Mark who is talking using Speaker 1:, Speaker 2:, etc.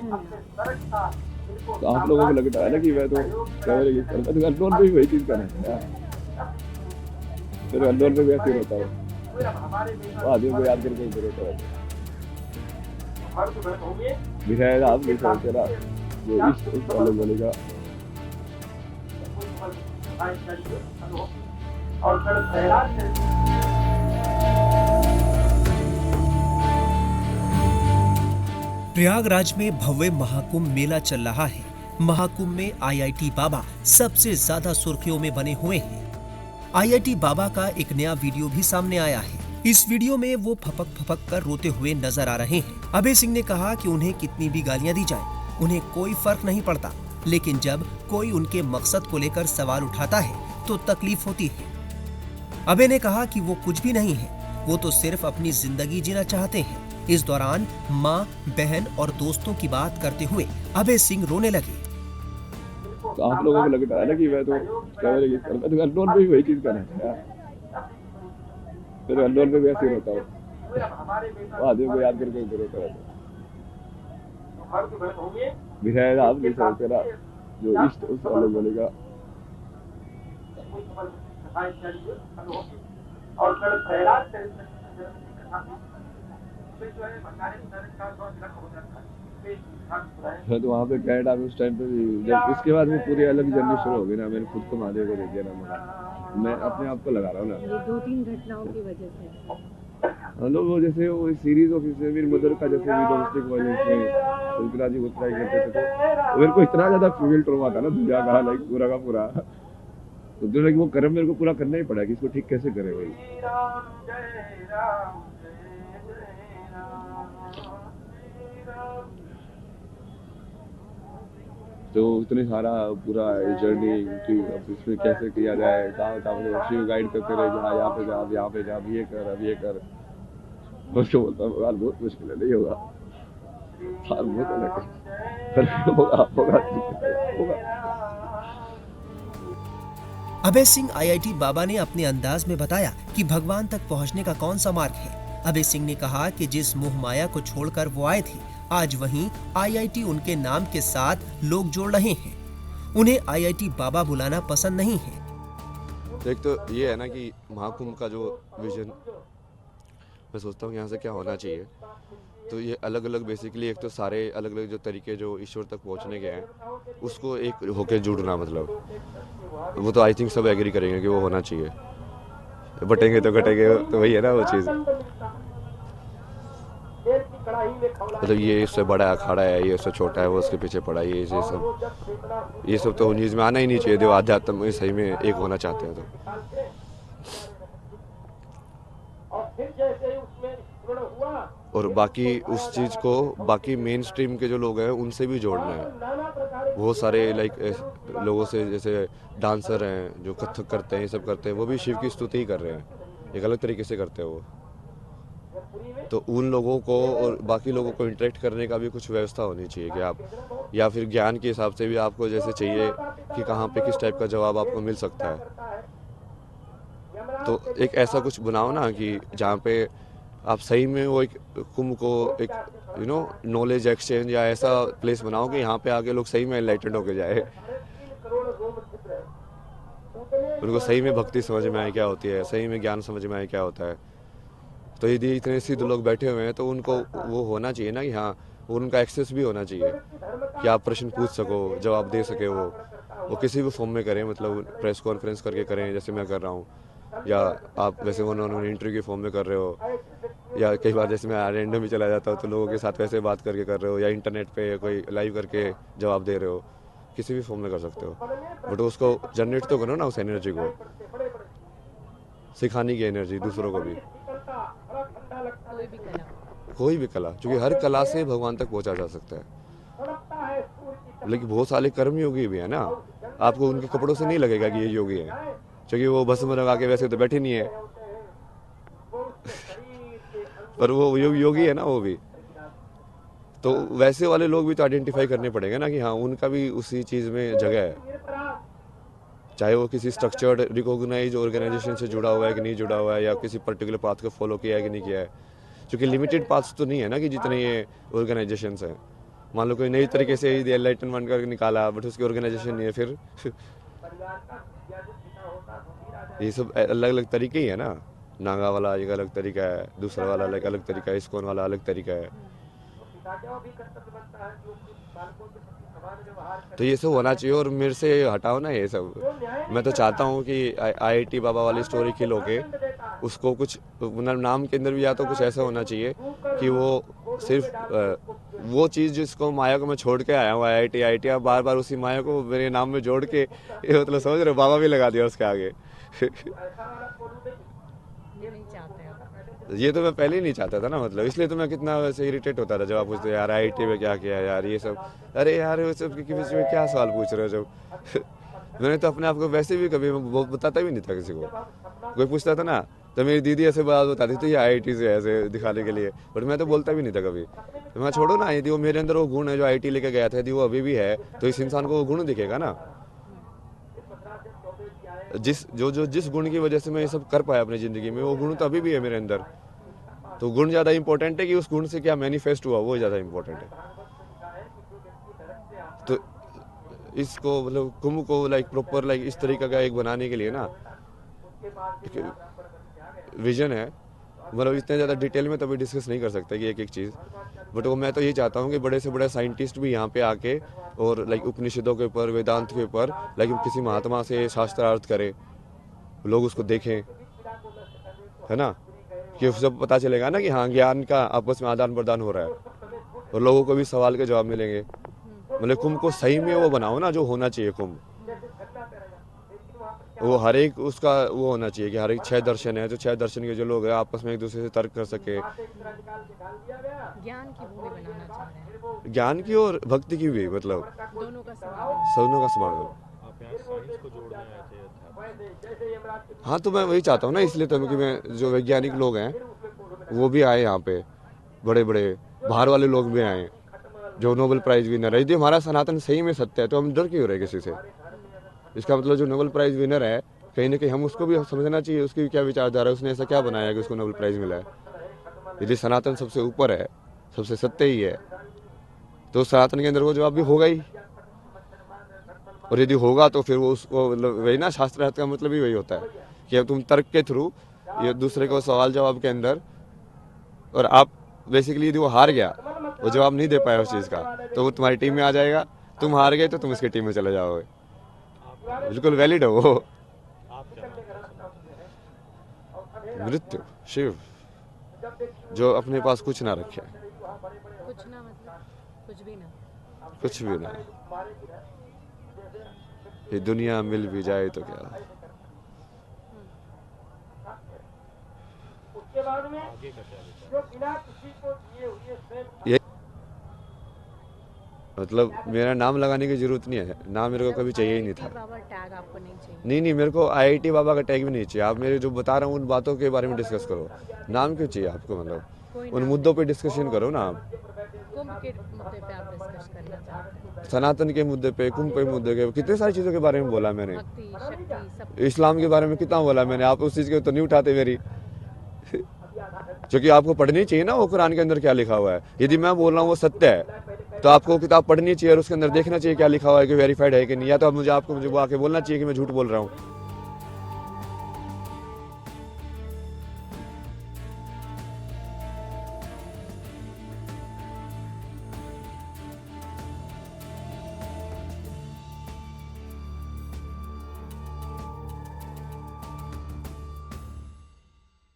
Speaker 1: तो आप लोगों को लगता है ना कि मैं तो कैमरे यूज करता, तो अननोन पे भी वही चीज करना है यार। फिर अननोन पे भी ऐसे होता है, वो आदमियों को याद करके इधर होता है। दिखाएगा आप नहीं सोचते ना, जो इश्क उस अलग बोलेगा।
Speaker 2: प्रयागराज में भव्य महाकुंभ मेला चल रहा है। महाकुंभ में आईआईटी बाबा सबसे ज्यादा सुर्खियों में बने हुए हैं। आईआईटी बाबा का एक नया वीडियो भी सामने आया है। इस वीडियो में वो फपक फपक कर रोते हुए नजर आ रहे हैं। अभय सिंह ने कहा कि उन्हें कितनी भी गालियां दी जाए, उन्हें कोई फर्क नहीं पड़ता, लेकिन जब कोई उनके मकसद को लेकर सवाल उठाता है तो तकलीफ होती है। अभय ने कहा कि वो कुछ भी नहीं है, वो तो सिर्फ अपनी जिंदगी जीना चाहते हैं। इस दौरान माँ, बहन और दोस्तों की बात करते हुए अभय सिंह रोने लगे।
Speaker 1: तो आप लोगों को लगता है ना कि मैं तो कैमरे यूज करता, तो अननोन पे भी वही चीज करना है यार। फिर अननोन पे भी ऐसे होता है, वो आदमियों को याद करके इधर होता है। दिखाएगा आप नहीं सोचते ना, जो इश्क उस अलग बोलेगा। तो वहाँ पे कैनेडा में उस टाइम पे भी, जब इसके बाद में पूरी अलग जर्नी शुरू हो गई ना, मैंने खुद को महादेव को दे दिया ना, मैं अपने आप को लगा रहा हूँ ना।
Speaker 3: ये 2-3 घटनाओं की वजह से
Speaker 1: लोग वो जैसे वो सीरीज ऑफ वीर मदर का जैसे भी डोमेस्टिक वायलेंस में सुल्ताना जी गुस्ताई करते थे, तो मेरे को इतना ज्यादा फीमेल ट्रॉमा था ना दुनिया का, लाइक पूरा का पूरा। तो दुनिया की वो कर्म मेरे को पूरा करना ही पड़ा कि इसको ठीक कैसे करे भाई। तो इतने सारा पूरा जर्नी कि अब इसमें कैसे किया जाए, कहाँ कहाँ शिव गाइड करते रहे कि हाँ यहाँ पे जा, अब यहाँ पे जा, अब ये कर, अब ये कर। उसको बोलता हूँ यार बहुत मुश्किल है, नहीं होगा यार, बहुत अलग है, होगा।
Speaker 2: अभय सिंह आईआईटी बाबा ने अपने अंदाज में बताया कि भगवान तक पहुंचने का कौन सा मार्ग है। अभय सिंह ने कहा कि जिस मोह माया को छोड़कर वो आए थे, आज वहीं आईआईटी उनके नाम के साथ लोग जोड़ रहे हैं। उन्हें आईआईटी बाबा बुलाना पसंद नहीं है।
Speaker 4: एक तो ये है ना कि महाकुंभ का जो विजन, मैं सोचता हूँ यहाँ से क्या होना चाहिए, तो ये अलग अलग बेसिकली, एक तो सारे अलग अलग जो तरीके जो ईश्वर तक पहुँचने के हैं उसको एक होके जुड़ना, मतलब वो तो आई थिंक सब एग्री करेंगे कि वो होना चाहिए। बटेंगे तो घटेंगे, तो वही है ना वो चीज़। मतलब ये इससे बड़ा अखाड़ा है, ये इससे छोटा है, वो उसके पीछे पड़ा है, ये सब तो न्यूज़ में आना ही नहीं चाहिए। जो आध्यात्म में सही में एक होना चाहते हैं तो, और बाकी उस चीज़ को बाकी मेन स्ट्रीम के जो लोग हैं उनसे भी जोड़ना है। बहुत सारे लाइक लोगों से, जैसे डांसर हैं जो कथक करते हैं, ये सब करते हैं, वो भी शिव की स्तुति ही कर रहे हैं, एक अलग तरीके से करते हैं वो। तो उन लोगों को और बाकी लोगों को इंटरेक्ट करने का भी कुछ व्यवस्था होनी चाहिए कि आप, या फिर ज्ञान के हिसाब से भी आपको जैसे चाहिए कि कहाँ पे किस टाइप का जवाब आपको मिल सकता है, तो एक ऐसा कुछ बनाओ ना कि जहाँ पे आप सही में वो एक कुंभ को एक नॉलेज एक्सचेंज या ऐसा प्लेस बनाओ कि यहाँ पे आके लोग सही में एनलाइटेंड होके जाए, उनको सही में भक्ति समझ में आए क्या होती है, सही में ज्ञान समझ में आए क्या होता है। तो यदि इतने सिद्ध लोग बैठे हुए हैं तो उनको वो होना चाहिए ना कि हाँ, उनका एक्सेस भी होना चाहिए कि आप प्रश्न पूछ सको, जवाब दे सके, वो किसी भी फॉर्म में करें, मतलब प्रेस कॉन्फ्रेंस करके करें जैसे मैं कर रहा हूँ, या आप वैसे उन्होंने इंटरव्यू के फॉर्म में कर रहे हो, या कई बार जैसे मैं रैंडम भी चला जाता हूँ तो लोगों के साथ वैसे बात करके कर रहे हो, या इंटरनेट पे कोई लाइव करके जवाब दे रहे हो, किसी भी फॉर्म में कर सकते हो। बट उसको जनरेट तो करो ना, उस एनर्जी को, सिखाने की एनर्जी दूसरों को भी, कोई भी कला, क्योंकि हर कला से भगवान तक पहुंचा जा सकता है। लेकिन बहुत सारे कर्म योगी भी है ना, आपको उनके कपड़ों से नहीं लगेगा कि ये योगी है, क्योंकि वो भस्म लगा के वैसे तो बैठे नहीं है पर वो योगी है ना वो भी। तो वैसे वाले लोग भी तो आइडेंटिफाई करने पड़ेंगे ना कि हाँ, उनका भी उसी चीज़ में जगह है, चाहे वो किसी स्ट्रक्चर्ड रिकॉग्नाइज ऑर्गेनाइजेशन से जुड़ा हुआ है कि नहीं जुड़ा हुआ है, या किसी पर्टिकुलर पाथ को फॉलो किया है कि नहीं किया है, क्योंकि लिमिटेड पाथ्स तो नहीं है ना कि जितने ये ऑर्गेनाइजेशंस हैं, मान लो कोई नई तरीके से एनलाइटनमेंट करके निकाला, बट उसकी ऑर्गेनाइजेशन नहीं है, फिर ये सब अलग अलग तरीके ही है ना। नागा वाला एक अलग तरीका है, दूसरा वाला अलग अलग तरीका है, इस्कॉन वाला अलग तरीका है। तो ये सब होना चाहिए और मेरे से हटाओ ना ये सब। मैं तो चाहता हूँ कि आईआईटी बाबा वाली स्टोरी खिलो के उसको कुछ मतलब नाम के अंदर भी या तो कुछ ऐसा होना चाहिए कि वो सिर्फ वो चीज़ जिसको माया को मैं छोड़ के आया हूँ आईआईटी आईआईटी, अब बार बार उसी माया को मेरे नाम में जोड़ के ये मतलब समझ रहे हो, बाबा भी लगा दिया उसके आगे।
Speaker 3: ये नहीं चाहते आप।
Speaker 4: ये तो मैं पहले ही नहीं चाहता था ना, मतलब इसलिए तो मैं कितना वैसे इरिटेट होता था जब आप पूछते यार आईआईटी में क्या किया यार ये सब। अरे यार वो सब के बीच में क्या सवाल पूछ रहे हो जब मैंने तो अपने आप को वैसे भी कभी बताता भी नहीं था किसी को। कोई पूछता था ना तो मेरी दीदी ऐसे बात बताती थी आईआईटी से ऐसे दिखाने के लिए, बट मैं तो बोलता भी नहीं था कभी। तो मैं छोड़ो ना, यदि वो मेरे अंदर वो गुण है जो आईआईटी लेके गया था, यदि वो अभी भी है तो इस इंसान को वो गुण दिखेगा ना। जिस गुण की वजह से मैं ये सब कर पाया अपनी ज़िंदगी में, वो गुण तो अभी भी है मेरे अंदर। तो गुण ज़्यादा इंपॉर्टेंट है कि उस गुण से क्या मैनिफेस्ट हुआ, वो ज़्यादा इंपॉर्टेंट है। तो इसको मतलब कुंभ को लाइक प्रॉपर लाइक इस तरीके का एक बनाने के लिए ना विजन है। मतलब इतने ज़्यादा डिटेल में तो अभी डिस्कस नहीं कर सकते कि एक एक चीज़, बट वो मैं तो ये चाहता हूँ कि बड़े से बड़े साइंटिस्ट भी यहाँ पे आके और लाइक उपनिषदों के ऊपर, वेदांत के ऊपर लाइक किसी महात्मा से शास्त्रार्थ करें, लोग उसको देखें, है ना, कि सब पता चलेगा ना कि हाँ ज्ञान का आपस में आदान प्रदान हो रहा है और लोगों को भी सवाल के जवाब मिलेंगे। मतलब कुंभ को सही में वो बनाओ ना जो होना चाहिए कुंभ, वो हर एक उसका वो होना चाहिए कि हर एक 6 दर्शन है, जो 6 दर्शन के जो लोग हैं आपस में एक दूसरे से तर्क कर सके।
Speaker 3: ज्ञान की भूमि बनाना चाह रहे हैं,
Speaker 4: ज्ञान की और भक्ति की भी, मतलब
Speaker 3: दोनों का समावेश।
Speaker 4: सबनों का समागम।
Speaker 5: आप यहाँ साइंस को जोड़ने आए थे।
Speaker 4: हाँ तो मैं वही चाहता हूँ ना, इसलिए तो कि मैं जो वैज्ञानिक लोग हैं वो भी आए यहाँ पे, बड़े बड़े बाहर वाले लोग भी आए जो नोबेल प्राइज विनर है। यदि हमारा सनातन सही में सत्य है तो हम डर क्यों रहे किसी से। इसका मतलब जो नोबेल प्राइज विनर है कहीं ना कहीं हम उसको भी समझना चाहिए, उसकी क्या विचारधारा है, उसने ऐसा क्या बनाया कि उसको नोबेल प्राइज मिला है। यदि सनातन सबसे ऊपर है, सबसे सत्य ही है, तो सनातन के अंदर वो जवाब भी होगा ही। और यदि होगा तो फिर वो उसको मतलब वही ना, शास्त्रार्थ का मतलब ही वही होता है कि अब तुम तर्क के थ्रू ये दूसरे को सवाल जवाब के अंदर, और आप बेसिकली यदि वो हार गया, वो जवाब नहीं दे पाया उस चीज़ का, तो वो तुम्हारी टीम में आ जाएगा, तुम हार गए तो तुम उसकी टीम में चले जाओगे। बिल्कुल वैलिड है वो। मृत्यु शिव जो अपने पास कुछ ना रखे,
Speaker 3: कुछ ना मतलब कुछ भी ना।
Speaker 4: कुछ भी ना, ये दुनिया मिल भी जाए तो क्या।
Speaker 5: आगे का क्या विचार?
Speaker 4: ये मतलब मेरा नाम लगाने की जरूरत नहीं है, नाम मेरे को कभी चाहिए ही नहीं था।
Speaker 3: बाबा टैग आपको नहीं चाहिए?
Speaker 4: नहीं, मेरे को आईआईटी बाबा का टैग भी नहीं चाहिए। आप मेरे जो बता रहा हूँ उन बातों के बारे में डिस्कस करो, नाम क्यों चाहिए आपको, मतलब उन मुद्दों पे डिस्कशन करो ना आप।
Speaker 3: कुंभ के मुद्दे पे आप डिस्कस करना चाहते हैं?
Speaker 4: सनातन के मुद्दे पे, कुंभ के मुद्दे के, कितने सारी चीज़ों के बारे में बोला मैंने,
Speaker 3: भक्ति शक्ति सब।
Speaker 4: इस्लाम के बारे में कितना बोला मैंने, आप उस चीज़ के तो नहीं उठाते मेरी। क्योंकि आपको पढ़नी चाहिए ना वो कुरान के अंदर क्या लिखा हुआ है। यदि मैं बोल रहा हूँ वो सत्य है तो आपको किताब पढ़नी चाहिए और उसके अंदर देखना चाहिए क्या लिखा हुआ है कि वेरीफाइड है कि नहीं, या तो मुझे वो आके बोलना चाहिए कि मैं झूठ बोल रहा हूँ।